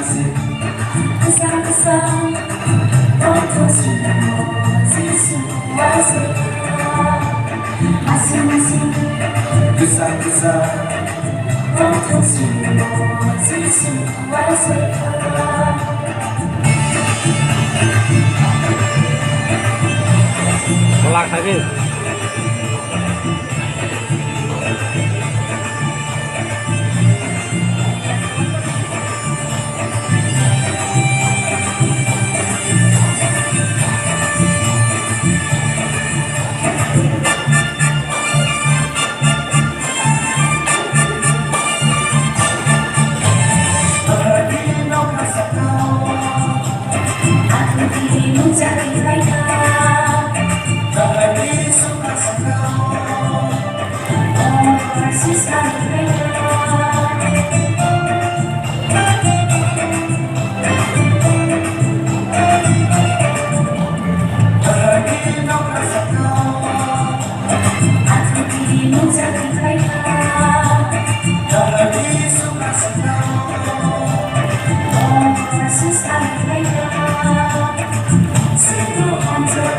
masih Kesang-kesang foto siswa sekolah masing-masing. Kesang-kesang Foto siswa sekolah. Kelak lagi. Aku dirimu cari mereka. Persis hari mereka. Aku dirimu cari mereka. Persis hari mereka. Sibuk untuk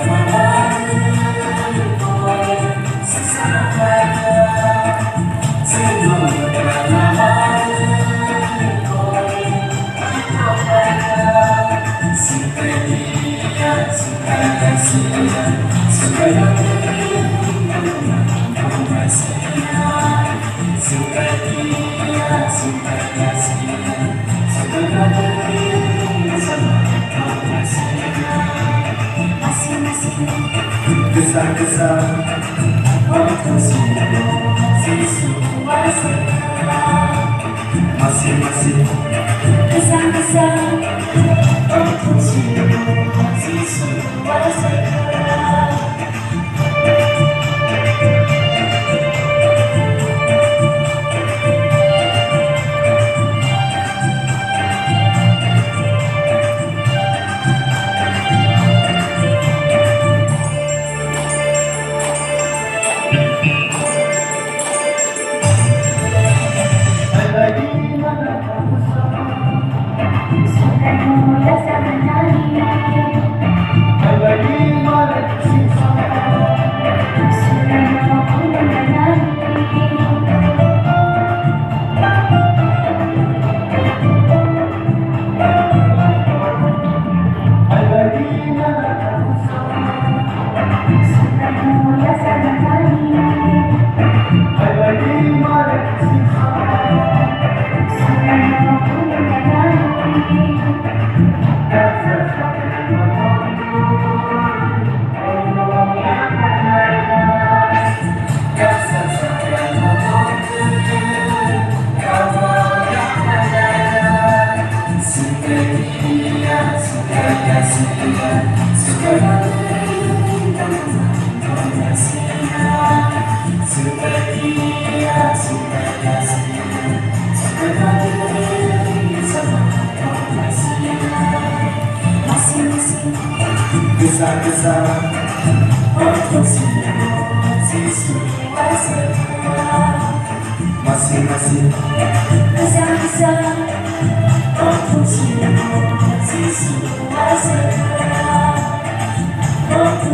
masing-masing. Kesang-kesang Foto siswa sekolah masing-masing kesang-kesang. Foto siswa sekolah. Sudah mulai menari. Sudah mampu menari. Sudah mulai menari. Sudah mampu menari. Masing-masing. Kesang-kesang Foto siswa sekolah masing-masing kesang-kesang. Foto siswa sekolah. Foto